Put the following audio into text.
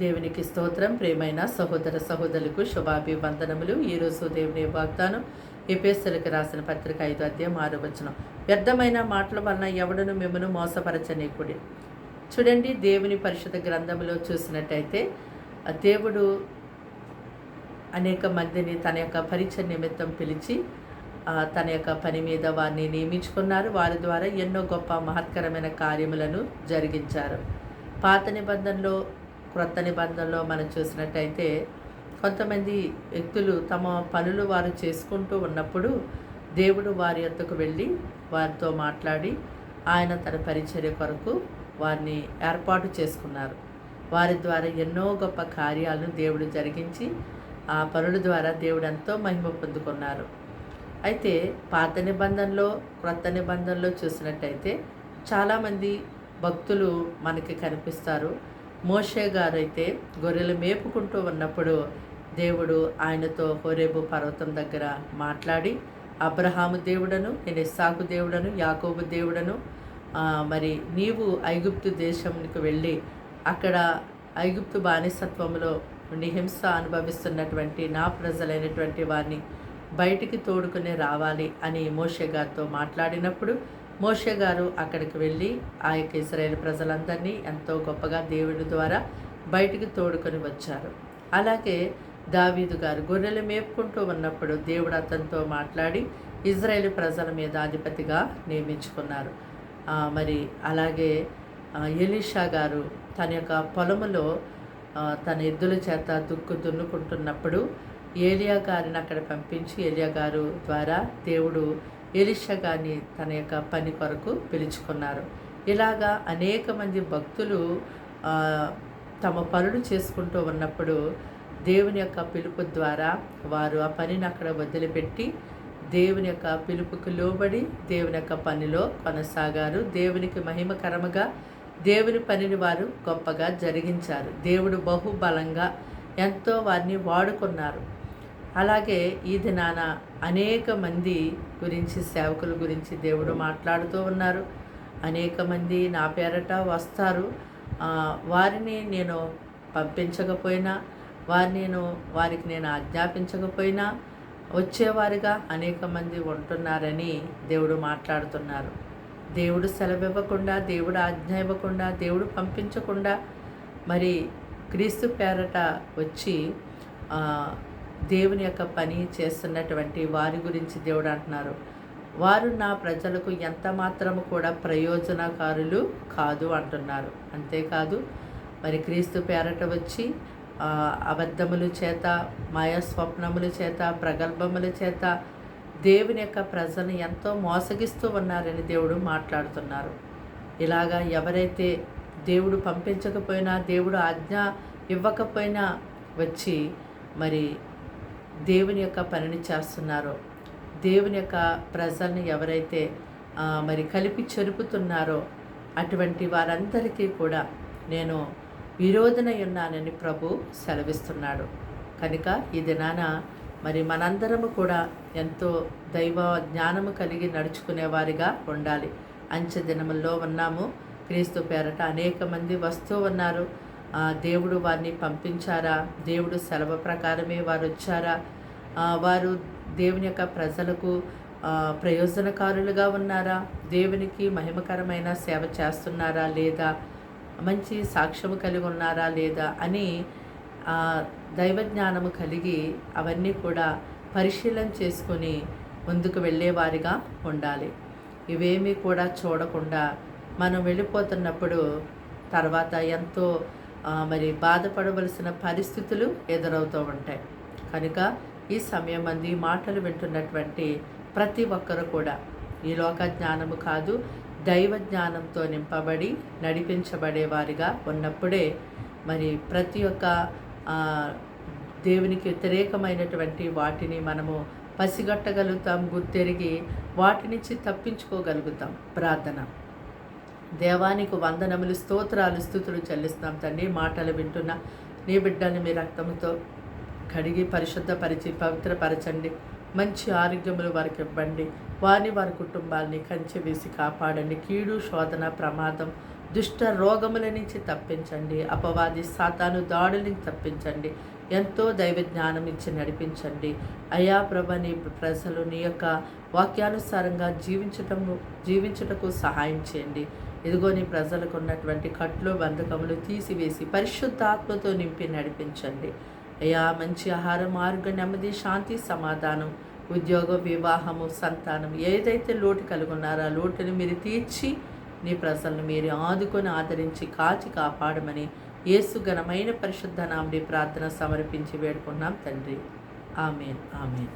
దేవునికి స్తోత్రం. ప్రియమైన సహోదర సహోదరులకు శుభాభివందనములు. ఈరోజు దేవుని వాగ్దానం ఎఫెసీయులకు రాసిన పత్రిక 5వ అధ్యాయం 6వ వచనం. వ్యర్థమైన మాటల వలన ఎవడును మిమ్మను మోసపరచనీకుడి. చూడండి, దేవుని పరిశుద్ధ గ్రంథంలో చూసినట్టయితే దేవుడు అనేక మందిని తన యొక్క పరిచయ నిమిత్తం పిలిచి తన యొక్క పని మీద వారిని నియమించుకున్నారు. వారి ద్వారా ఎన్నో గొప్ప మహత్కరమైన కార్యములను జరిగించారు. పాత నిబంధనలో, క్రొత్త నిబంధనలో మనం చూసినట్టయితే కొంతమంది వ్యక్తులు తమ పనులు వారు చేసుకుంటూ ఉన్నప్పుడు దేవుడు వారి యొద్దకు వెళ్ళి వారితో మాట్లాడి ఆయన తన పరిచర్య కొరకు వారిని ఏర్పాటు చేసుకున్నారు. వారి ద్వారా ఎన్నో గొప్ప కార్యాలను దేవుడు జరిగించి ఆ పనుల ద్వారా దేవుడు ఎంతో మహిమ పొందుకున్నారు. అయితే పాత నిబంధనలో, క్రొత్త నిబంధనలో చూసినట్టయితే చాలామంది భక్తులు మనకి కనిపిస్తారు. మోషే గారు అయితే గొర్రెలు మేపుకుంటూ ఉన్నప్పుడు దేవుడు ఆయనతో హోరేబు పర్వతం దగ్గర మాట్లాడి, అబ్రహాము దేవుడను, నేను ఇస్సాకు దేవుడను, యాకోబు దేవుడను, మరి నీవు ఐగుప్తు దేశానికి వెళ్ళి అక్కడ ఐగుప్తు బానిసత్వంలో నుండి హింస అనుభవిస్తున్నటువంటి నా ప్రజలైనటువంటి వారిని బయటికి తోడుకుని రావాలి అని మోషే గారితో మాట్లాడినప్పుడు మోషే గారు అక్కడికి వెళ్ళి ఆ యొక్క ఇశ్రాయేలు ప్రజలందరినీ ఎంతో గొప్పగా దేవుడి ద్వారా బయటికి తోడుకొని వచ్చారు. అలాగే దావీదు గారు గొర్రెలు మేపుకుంటూ ఉన్నప్పుడు దేవుడు అతనితో మాట్లాడి ఇశ్రాయేలు ప్రజల మీద అధిపతిగా నియమించుకున్నారు. మరి అలాగే ఎలీషా గారు తన యొక్క పొలములో తన ఎద్దుల చేత దున్నుకుంటున్నప్పుడు ఏలియా గారిని అక్కడ పంపించి ఏలియా గారు ద్వారా దేవుడు ఎలీషా గారిని తన యొక్క పని కొరకు పిలుచుకున్నారు. ఇలాగా అనేక మంది భక్తులు తమ పనులు చేసుకుంటూ ఉన్నప్పుడు దేవుని యొక్క పిలుపు ద్వారా వారు ఆ పనిని అక్కడ వదిలిపెట్టి దేవుని యొక్క పిలుపుకు లోబడి దేవుని యొక్క పనిలో కొనసాగారు. దేవునికి మహిమకరముగా దేవుని పనిని వారు గొప్పగా జరిగించారు. దేవుడు బహుబలంగా ఎంతో వారిని వాడుకున్నారు. అలాగే ఈ దినాన అనేక మంది గురించి, సేవకుల గురించి దేవుడు మాట్లాడుతూ ఉన్నారు. అనేక మంది నా పేరట వస్తారు, వారిని నేను పంపించకపోయినా, వారికి నేను ఆజ్ఞాపించకపోయినా వచ్చేవారిగా అనేక మంది ఉంటున్నారని దేవుడు మాట్లాడుతున్నారు. దేవుడు సెలవివ్వకుండా, దేవుడు ఆజ్ఞ ఇవ్వకుండా, దేవుడు పంపించకుండా మరి క్రీస్తు పేరట వచ్చి దేవుని యొక్క పని చేస్తున్నటువంటి వారి గురించి దేవుడు అంటున్నారు, వారు నా ప్రజలకు ఎంత మాత్రము కూడా ప్రయోజనకారులు కాదు అంటున్నారు. అంతేకాదు మరి క్రీస్తు పేరట వచ్చి అబద్ధముల చేత, మాయా స్వప్నముల చేత, ప్రగల్భముల చేత దేవుని యొక్క ప్రజలను ఎంతో మోసగిస్తూ ఉన్నారని దేవుడు మాట్లాడుతున్నారు. ఇలాగా ఎవరైతే దేవుడు పంపించకపోయినా, దేవుడు ఆజ్ఞ ఇవ్వకపోయినా వచ్చి మరి దేవుని యొక్క పనిని చేస్తున్నారో, దేవుని యొక్క ప్రజల్ని ఎవరైతే మరి కలిపి చెరుపుతున్నారో అటువంటి వారందరికీ కూడా నేను విరోధనై ఉన్నానని ప్రభు సెలవిస్తున్నాడు. కనుక ఈ దినాన మరి మనందరము కూడా ఎంతో దైవ జ్ఞానము కలిగి నడుచుకునేవారిగా ఉండాలి. అంచె దినముల్లో ఉన్నాము. క్రీస్తు పేరట అనేక మంది వస్తూ ఉన్నారు. దేవుడు వారిని పంపించారా? దేవుడు సెలవు ప్రకారమే వారు వచ్చారా? వారు దేవుని యొక్క ప్రజలకు ప్రయోజనకారులుగా ఉన్నారా? దేవునికి మహిమకరమైన సేవ చేస్తున్నారా లేదా? మంచి సాక్ష్యము కలిగి ఉన్నారా లేదా అని దైవజ్ఞానము కలిగి అవన్నీ కూడా పరిశీలన చేసుకొని ముందుకు వెళ్ళేవారిగా ఉండాలి. ఇవేమీ కూడా చూడకుండా మనం వెళ్ళిపోతున్నప్పుడు తర్వాత ఎంతో మరి బాధపడవలసిన పరిస్థితులు ఎదురవుతూ ఉంటాయి. కనుక ఈ సమయం మంది మాటలు వింటున్నటువంటి ప్రతి ఒక్కరు కూడా ఈ లోక జ్ఞానము కాదు, దైవ జ్ఞానంతో నింపబడి నడిపించబడేవారిగా ఉన్నప్పుడే మరి ప్రతి ఒక్క దేవునికి వ్యతిరేకమైనటువంటి వాటిని మనము పసిగట్టగలుగుతాం, గుర్తెరిగి వాటి నుంచి తప్పించుకోగలుగుతాం. ప్రార్థన. దేవానికి వందనములు, స్తోత్రాలు, స్తుతులు చెల్లిస్తాం తండ్రి. మాటలు వింటున్న నీ బిడ్డని మీ రక్తంతో కడిగి పరిశుద్ధపరిచి పవిత్రపరచండి. మంచి ఆరోగ్యములు వారికి ఇవ్వండి. వారి కుటుంబాలని కంచె వేసి కాపాడండి. కీడు, శోధన, ప్రమాదం దుష్ట రోగముల నుంచి తప్పించండి, అపవాది సాతాను దాడుల నుంచి తప్పించండి, ఎంతో దైవ జ్ఞానం ఇచ్చి నడిపించండి. అయా ప్రభ, నీ ప్రజలు నీ యొక్క వాక్యానుసారంగా జీవించుటకు సహాయం చేయండి. ఇదిగో నీ ప్రజలకు ఉన్నటువంటి కట్లు బంధకములు తీసివేసి పరిశుద్ధాత్మతో నింపి నడిపించండి. అయా మంచి ఆహారం, మార్గం, నెమ్మది, శాంతి, సమాధానం, ఉద్యోగం, వివాహము, సంతానం ఏదైతే లోటు కలిగి ఉన్నారో ఆ లోటుని మీరు తీర్చి నీ ప్రజలను మీరు ఆదుకొని ఆదరించి కాచి కాపాడమని యేసు ఘనమైన పరిశుద్ధ నామమున ప్రార్థన సమర్పించి వేడుకున్నాం తండ్రి. ఆమేన్, ఆమేన్.